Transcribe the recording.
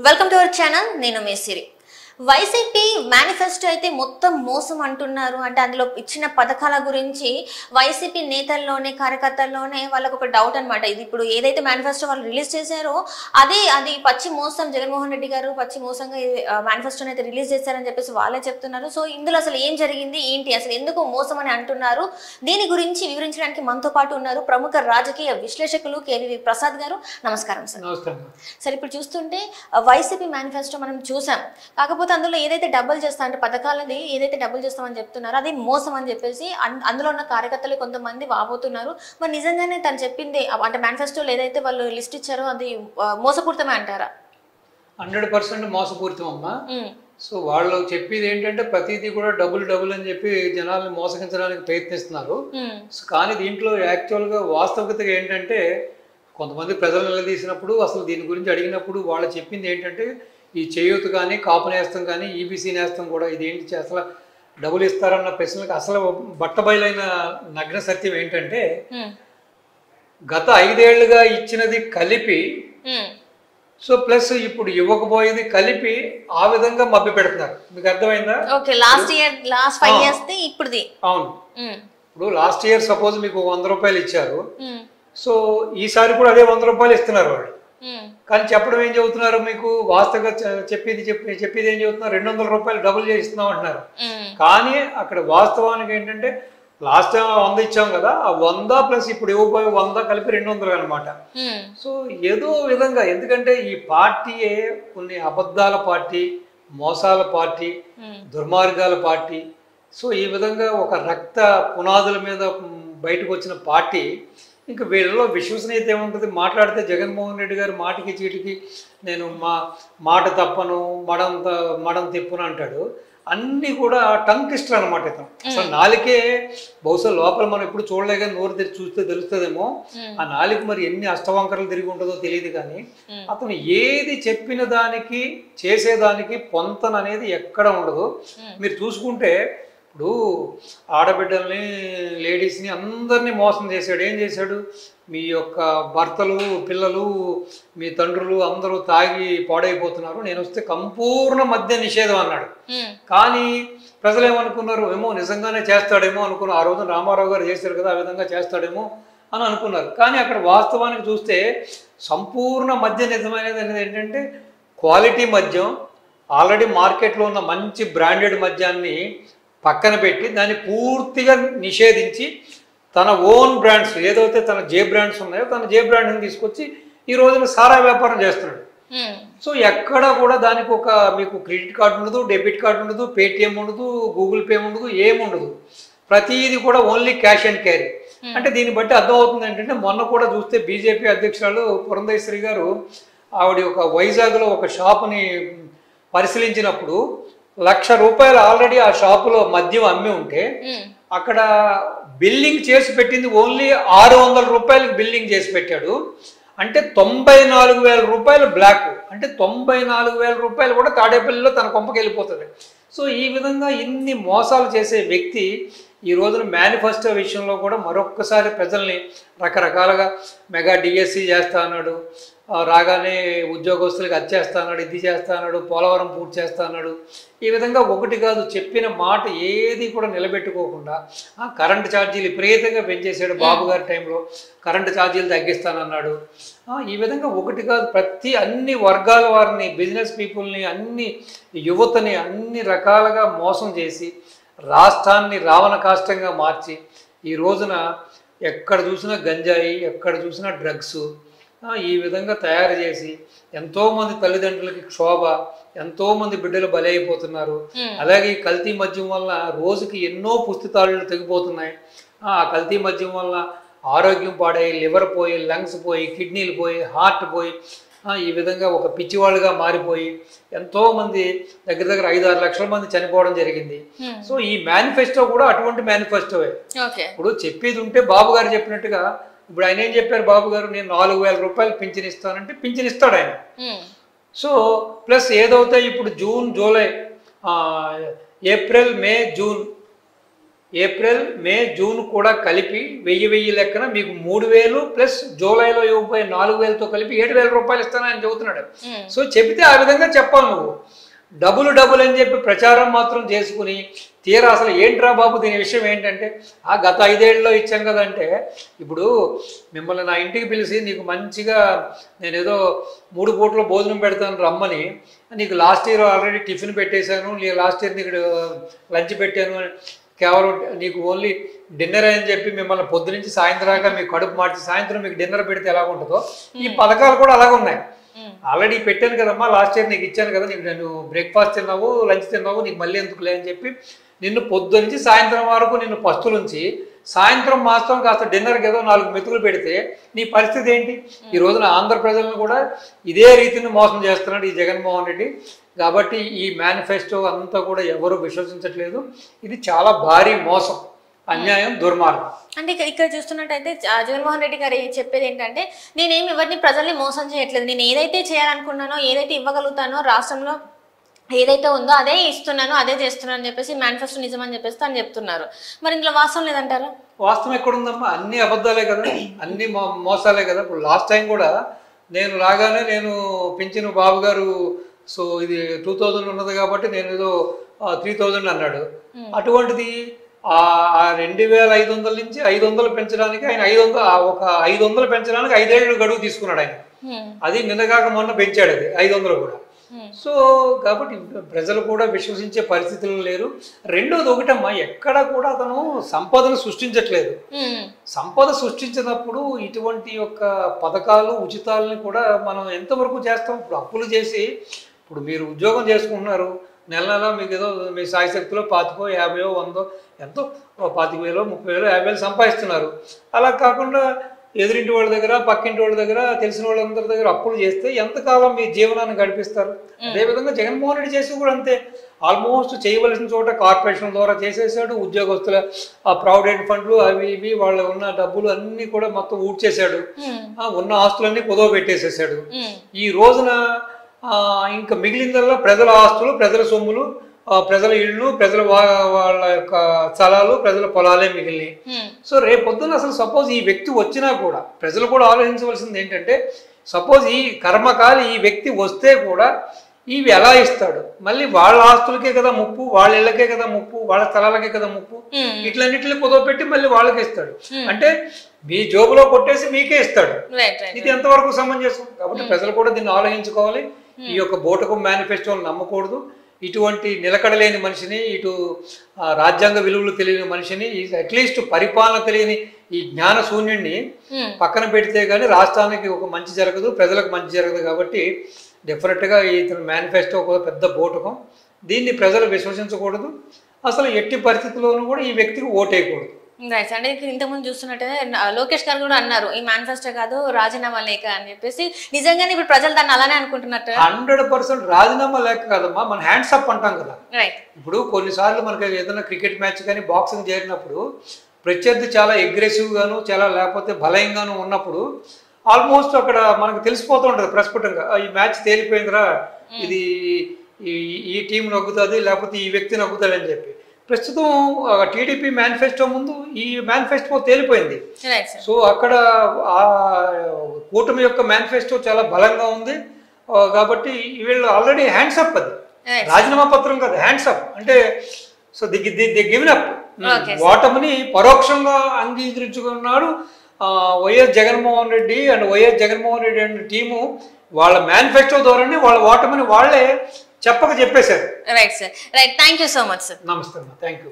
Welcome to our channel. నేను మీ సిరి. YCP manifesto అయితే మొత్తం మోసం అంటున్నారు. అంటే అందులో ఇచ్చిన పథకాల గురించి వైసీపీ నేతల్లోనే కార్యకర్తల్లోనే వాళ్ళకు ఒక డౌట్ అనమాట. ఇది ఇప్పుడు ఏదైతే మేనిఫెస్టో వాళ్ళు రిలీజ్ చేశారో అది పచ్చి మోసం. జగన్మోహన్ రెడ్డి గారు పచ్చి మోసంగా మేనిఫెస్టోని అయితే రిలీజ్ చేశారని చెప్పేసి వాళ్ళే చెప్తున్నారు. సో ఇందులో అసలు ఏం జరిగింది ఏంటి, అసలు ఎందుకు మోసం అని అంటున్నారు, దీని గురించి వివరించడానికి మనతో పాటు ఉన్నారు ప్రముఖ రాజకీయ విశ్లేషకులు కేవీవి ప్రసాద్ గారు. నమస్కారం సార్. సార్, ఇప్పుడు చూస్తుంటే వైసీపీ మేనిఫెస్టో మనం చూసాం. కాకపోతే అందులో ఏదైతే డబుల్ చేస్తా అంటే పథకాలది ఏదైతే డబుల్ చేస్తామని చెప్తున్నారో అది మోసం అని చెప్పేసి అందులో ఉన్న కార్యకర్తలు కొంతమంది వాపోతున్నారు. మరి నిజంగానే తను చెప్పింది అంటే మేనిఫెస్టోలో ఏదైతే వాళ్ళు లిస్ట్ ఇచ్చారో అది మోసపూరితమే అంటారా? 100% మోసపూరితం అమ్మా. సో వాళ్ళు చెప్పేది ఏంటంటే ప్రతిదీ కూడా డబుల్ అని చెప్పి జనాల్ని మోసగించడానికి ప్రయత్నిస్తున్నారు. కానీ దీంట్లో యాక్చువల్గా వాస్తవికతగా ఏంటంటే కొంతమంది ప్రజలు నిలదీసినప్పుడు అసలు దీని గురించి అడిగినప్పుడు వాళ్ళు చెప్పింది ఏంటంటే ఈ చేయూత కానీ కాపు నేస్తం కానీ ఈబీసీ నేస్తం కూడా ఇదేంటి అసలు డబ్బులు ఇస్తారన్న ప్రశ్నలకు అసలు బట్టబయలైన నగ్న సత్యం ఏంటంటే గత 5 ఏళ్లుగా ఇచ్చినది కలిపి సో ప్లస్ ఇప్పుడు ఇవ్వకపోయేది కలిపి ఆ విధంగా మభ్య పెడుతున్నారు. మీకు అర్థమైందా? అవును. ఇప్పుడు లాస్ట్ ఇయర్ సపోజ్ మీకు 100 రూపాయలు ఇచ్చారు. సో ఈసారి కూడా అదే 100 రూపాయలు ఇస్తున్నారు వాళ్ళు. కానీ చెప్పడం ఏం చెబుతున్నారు, మీకు వాస్తవంగా చెప్పేది ఏం చెబుతున్నారు, 200 రూపాయలు డబుల్ చేసి ఇస్తున్నాం అంటున్నారు. కానీ అక్కడ వాస్తవానికి ఏంటంటే లాస్ట్ టైం 100 ఇచ్చాం కదా, ఆ 100 ప్లస్ ఇప్పుడు ఇవ్వబోయే 100 కలిపి 200 అనమాట. సో ఏదో విధంగా ఎందుకంటే ఈ పార్టీయే కొన్ని అబద్ధాల పార్టీ, మోసాల పార్టీ, దుర్మార్గాల పార్టీ. సో ఈ విధంగా ఒక రక్త పునాదుల మీద బయటకు వచ్చిన పార్టీ. ఇంకా వీళ్ళలో విశ్వసనీయత ఏముంటుంది? మాట్లాడితే జగన్మోహన్ రెడ్డి గారు మాటికి చీటికి నేను మాట తప్పను, మడం తిప్పును అంటాడు. అన్నీ కూడా టంగ్ ట్విస్టర్ అనమాట. ఇతను అసలు నాలుకే బహుశా లోపల మనం ఎప్పుడు చూడలే కానీ నోరు తెరిచి చూస్తే తెలుస్తుందేమో. ఆ నాలుక మరి ఎన్ని అష్టవంకరలు తిరిగి ఉంటుందో తెలియదు. కానీ అతను ఏది చెప్పిన దానికి చేసేదానికి పొంతన అనేది ఎక్కడ ఉండదు. మీరు చూసుకుంటే ఇప్పుడు ఆడబిడ్డల్ని, లేడీస్ని అందరినీ మోసం చేశాడు. ఏం చేశాడు? మీ యొక్క భర్తలు, పిల్లలు, మీ తండ్రులు అందరూ తాగి పాడైపోతున్నారు, నేను వస్తే సంపూర్ణ మద్య నిషేధం అన్నాడు. కానీ ప్రజలు ఏమనుకున్నారు, ఏమో నిజంగానే చేస్తాడేమో అనుకున్నారు. ఆ రోజు రామారావు గారు చేశారు కదా, ఆ విధంగా చేస్తాడేమో అని అనుకున్నారు. కానీ అక్కడ వాస్తవానికి చూస్తే సంపూర్ణ మద్య నిజమైనది అనేది ఏంటంటే క్వాలిటీ మద్యం, ఆల్రెడీ మార్కెట్లో ఉన్న మంచి బ్రాండెడ్ మద్యాన్ని పక్కన పెట్టి దాన్ని పూర్తిగా నిషేధించి తన ఓన్ బ్రాండ్స్ ఏదైతే తన జే బ్రాండ్స్ ఉన్నాయో తన జే బ్రాండ్ని తీసుకొచ్చి ఈ రోజున సారా వ్యాపారం చేస్తున్నాడు. సో ఎక్కడ కూడా దానికి ఒక మీకు క్రెడిట్ కార్డు ఉండదు, డెబిట్ కార్డు ఉండదు, పేటిఎం ఉండదు, గూగుల్ పే ఉండదు, ఏముండదు. ప్రతిదీ కూడా ఓన్లీ క్యాష్ అండ్ క్యారీ. అంటే దీన్ని బట్టి అర్థమవుతుంది ఏంటంటే మొన్న కూడా చూస్తే బీజేపీ అధ్యక్షురాలు పురంధేశ్వరి గారు ఆవిడ ఒక వైజాగ్లో ఒక షాపుని పరిశీలించినప్పుడు 1,00,000 రూపాయలు ఆల్రెడీ ఆ షాపులో మద్యం అమ్మి ఉంటే అక్కడ బిల్లింగ్ చేసి పెట్టింది ఓన్లీ 600 రూపాయలకి బిల్లింగ్ చేసి పెట్టాడు. అంటే 94,000 రూపాయలు బ్లాక్. అంటే 94,000 రూపాయలు కూడా తాడేపల్లిలో తన కొంపకి వెళ్ళిపోతుంది. సో ఈ విధంగా ఇన్ని మోసాలు చేసే వ్యక్తి ఈ రోజున మేనిఫెస్టో విషయంలో కూడా మరొక్కసారి ప్రజల్ని రకరకాలుగా మెగా డిఎస్సి చేస్తా అన్నాడు, రాగానే ఉద్యోగస్తులకి అది చేస్తా అన్నాడు, ఇది చేస్తా అన్నాడు, పోలవరం పూర్తి చేస్తా అన్నాడు. ఈ విధంగా ఒకటి కాదు, చెప్పిన మాట ఏది కూడా నిలబెట్టుకోకుండా కరెంటు ఛార్జీలు విపరీతంగా పెంచేశాడు. బాబు గారి టైంలో కరెంటు ఛార్జీలు తగ్గిస్తానన్నాడు. ఈ విధంగా ఒకటి కాదు, అన్ని వర్గాల వారిని, బిజినెస్ పీపుల్ని, అన్ని యువతని అన్ని రకాలుగా మోసం చేసి రాష్ట్రాన్ని రావణ కాష్టంగా మార్చి ఈ రోజున ఎక్కడ చూసినా గంజాయి, ఎక్కడ చూసినా డ్రగ్స్ ఈ విధంగా తయారు చేసి ఎంతోమంది తల్లిదండ్రులకి క్షోభ, ఎంతోమంది బిడ్డలు బలైపోతున్నారు. అలాగే ఈ కల్తీ మద్యం వల్ల రోజుకి ఎన్నో పుస్తకాలు తెగిపోతున్నాయి. ఆ కల్తీ మద్యం వల్ల ఆరోగ్యం పాడై, లివర్ పోయి, లంగ్స్ పోయి, కిడ్నీలు పోయి, హార్ట్ పోయి ఈ విధంగా ఒక పిచ్చివాళ్ళుగా మారిపోయి ఎంతోమంది దగ్గర 5-6 లక్షల మంది చనిపోవడం జరిగింది. సో ఈ మేనిఫెస్టో కూడా అటువంటి మేనిఫెస్టోవే. ఇప్పుడు చెప్పేది ఉంటే బాబు గారు చెప్పినట్టుగా ఇప్పుడు ఆయన ఏం చెప్పారు, బాబు గారు నేను 4,000 రూపాయలు పింఛన్ ఇస్తానంటే పింఛన్ ఇస్తాడు ఆయన. సో ప్లస్ ఏదవుతాయి ఇప్పుడు జూన్, జూలై, ఏప్రిల్, మే, జూన్ ఏప్రిల్ మే జూన్ కూడా కలిపి 1000 లెక్కన మీకు 3000 ప్లస్ జూలైలో ఇవ్వబోయే 4000తో కలిపి 7000 రూపాయలు ఇస్తానని ఆయన చెబుతున్నాడు. సో చెబితే ఆ విధంగా చెప్పాలి. నువ్వు డబుల్ అని చెప్పి ప్రచారం మాత్రం చేసుకుని తీరా అసలు ఏంట్రా బాబు దీని విషయం ఏంటంటే గత 5 ఏళ్ళలో ఇచ్చాం కదంటే, ఇప్పుడు మిమ్మల్ని నా ఇంటికి పిలిచి నీకు మంచిగా నేను ఏదో 3 పూటల భోజనం పెడతాను రమ్మని, నీకు లాస్ట్ ఇయర్ ఆల్రెడీ టిఫిన్ పెట్టేశాను, లాస్ట్ ఇయర్ నీకు లంచ్ పెట్టాను, కేవలం నీకు ఓన్లీ డిన్నర్ అని చెప్పి మిమ్మల్ని పొద్దు నుంచి సాయంత్రాగా మీకు కడుపు మార్చి సాయంత్రం మీకు డిన్నర్ పెడితే ఎలా ఉంటుందో ఈ పథకాలు కూడా అలాగే ఉన్నాయి. ఆల్రెడీ పెట్టాను కదమ్మా, లాస్ట్ ఇయర్ నీకు ఇచ్చాను కదా, నీకు నేను బ్రేక్ఫాస్ట్ తిన్నావు, లంచ్ తిన్నావు, నీకు మళ్ళీ ఎందుకులే అని చెప్పి నిన్ను పొద్దు నుంచి సాయంత్రం వరకు నిన్ను పస్తులుంచి సాయంత్రం మాత్రం కాస్త డిన్నర్కి ఏదో 4 మెతుకులు పెడితే నీ పరిస్థితి ఏంటి? ఈ రోజున ఆంధ్ర ప్రజలను కూడా ఇదే రీతిని మోసం చేస్తున్నాడు ఈ జగన్మోహన్ రెడ్డి. కాబట్టి ఈ మేనిఫెస్టో అంతా కూడా ఎవరు విశ్వసించట్లేదు. ఇది చాలా భారీ మోసం, అన్యాయం, దుర్మార్గం. అంటే ఇక్కడ చూస్తున్నట్టయితే జగన్మోహన్ రెడ్డి గారు చెప్పేది ఏంటంటే, నేనేమి ఎవరిని ప్రజల్ని మోసం చేయట్లేదు, నేను ఏదైతే చేయాలనుకున్నానో ఏదైతే ఇవ్వగలుగుతానో రాష్ట్రంలో ఏదైతే ఉందో అదే ఇస్తున్నాను, అదే చేస్తున్నాను అని చెప్పేసి మేనిఫెస్టో నిజమని చెప్పేసి తను చెప్తున్నారు. మరి ఇందులో వాస్తవం లేదంటారా? వాస్తవం ఎక్కడుందమ్మా? అన్ని అబద్ధాలే కదా, అన్ని మోసాలే కదా. ఇప్పుడు లాస్ట్ టైం కూడా నేను రాగానే నేను పింఛను బాబు గారు సో ఇది 2000 ఉన్నది కాబట్టి నేను ఏదో 3000 అన్నాడు. అటువంటిది 2500 నుంచి 500 పెంచడానికి ఆయన 500 పెంచడానికి 5 ఏళ్ళు గడువు తీసుకున్నాడు ఆయన. అది నిన్నగాక మొన్న పెంచాడు, అది 500 కూడా. సో కాబట్టి ప్రజలు కూడా విశ్వసించే పరిస్థితులు లేరు. రెండోది ఒకటమ్మా, ఎక్కడ కూడా అతను సంపదను సృష్టించట్లేదు. సంపద సృష్టించినప్పుడు ఇటువంటి యొక్క పథకాలు ఉచితాలని కూడా మనం ఎంతవరకు చేస్తాం? ఇప్పుడు అప్పులు చేసి, ఇప్పుడు మీరు ఉద్యోగం చేసుకుంటున్నారు, నెల నెల మీకు ఏదో మీ సాయశక్తిలో 25, 50, 100 ఎంతో 25,000, 30,000, 50,000 సంపాదిస్తున్నారు. అలా కాకుండా ఎదురింటి వాళ్ళ దగ్గర, పక్కింటి వాళ్ళ దగ్గర, తెలిసిన వాళ్ళందరి దగ్గర అప్పులు చేస్తే ఎంతకాలం మీ జీవనాన్ని గడిపిస్తారు? అదేవిధంగా జగన్మోహన్ రెడ్డి చేసి కూడా అంతే. ఆల్మోస్ట్ చేయవలసిన చోట కార్పొరేషన్ ద్వారా చేసేసాడు. ఉద్యోగస్తుల ప్రావిడెంట్ ఫండ్లు అవి ఇవి వాళ్ళ ఉన్న డబ్బులు అన్ని కూడా మొత్తం ఊడ్చేశాడు. ఉన్న ఆస్తులన్నీ కుదవ పెట్టేసేసాడు. ఈ రోజున ఇంకా మిగిలిందల్లా ప్రజల ఆస్తులు, ప్రజల సొమ్ములు, ప్రజల ఇళ్ళు, ప్రజల వాళ్ళ యొక్క స్థలాలు, ప్రజల పొలాలే మిగిలినాయి. సో రేపొద్దున అసలు సపోజ్ ఈ వ్యక్తి వచ్చినా కూడా ప్రజలు కూడా ఆలోచించవలసింది ఏంటంటే, సపోజ్ ఈ కర్మకాలి ఈ వ్యక్తి వస్తే కూడా ఇవి ఎలా ఇస్తాడు? మళ్ళీ వాళ్ళ ఆస్తులకే కదా ముప్పు, వాళ్ళ ఇళ్ళకే కదా ముప్పు, వాళ్ళ స్థలాలకే కదా ముప్పు. ఇట్లన్నిటిని కుదవపెట్టి మళ్ళీ వాళ్ళకి ఇస్తాడు. అంటే మీ జోబులో కొట్టేసి మీకే ఇస్తాడు. ఇది ఎంతవరకు సమంజసం? కాబట్టి ప్రజలు కూడా దీన్ని ఆలోచించుకోవాలి. ఈ యొక్క బోటకం మేనిఫెస్టోని నమ్మకూడదు. ఇటువంటి నిలకడలేని మనిషిని, ఇటు రాజ్యాంగ విలువలు తెలియని మనిషిని, అట్లీస్ట్ పరిపాలన తెలియని ఈ జ్ఞాన శూన్యుడిని పక్కన పెడితే కానీ రాష్ట్రానికి ఒక మంచి జరగదు, ప్రజలకు మంచి జరగదు. కాబట్టి డెఫినెట్గా ఇతని మేనిఫెస్టో ఒక పెద్ద బోటకం. దీన్ని ప్రజలు విశ్వసించకూడదు. అసలు ఎట్టి పరిస్థితుల్లోనూ కూడా ఈ వ్యక్తికి ఓటేయకూడదు. రైట్. అంటే ఇంతకుముందు చూస్తున్నట్టయితే లోకేష్ గారు కూడా అన్నారు, ఈ మేనిఫెస్టో కాదు రాజీనామా లేఖ అని చెప్పేసి. నిజంగానే ఇప్పుడు ప్రజలు దాన్ని అలానే అనుకుంటున్నట్టు? 100% రాజీనామా లేఖ కాదమ్మా, మన హ్యాండ్స్ అప్ అంటాం కదా. ఇప్పుడు కొన్నిసార్లు మనకి ఏదైనా క్రికెట్ మ్యాచ్ కానీ బాక్సింగ్ చేరినప్పుడు ప్రత్యర్థి చాలా అగ్రెసివ్ గాను, చాలా లేకపోతే బలంగాను ఉన్నప్పుడు ఆల్మోస్ట్ అక్కడ మనకు తెలిసిపోతూ ఉంటుంది ప్రస్ఫుటంగా, ఈ మ్యాచ్ తేలిపోయిందిరా, ఇది ఈ టీం నగ్గుతుంది లేకపోతే ఈ వ్యక్తి నగ్గుతాడు అని చెప్పి. ప్రస్తుతం టీడీపీ మేనిఫెస్టో ముందు ఈ మేనిఫెస్టో తేలిపోయింది. సో అక్కడ ఆ కూటమి యొక్క మేనిఫెస్టో చాలా బలంగా ఉంది. కాబట్టి వీళ్ళు ఆల్రెడీ హ్యాండ్స్ అప్, అది రాజీనామా పత్రం కాదు, హ్యాండ్స్ అప్ అంటే. సో ది గివెన్ అప్, ఓటమిని పరోక్షంగా అంగీకరించుకున్నాడు YS Jaganmohan Reddy and team. వాళ్ళ మేనిఫెస్టో ద్వారానే వాళ్ళ ఓటమిని వాళ్ళే చెప్పేశారు. Right sir, right. Thank you so much sir. నమస్తే అమ్మా, థ్యాంక్ యూ.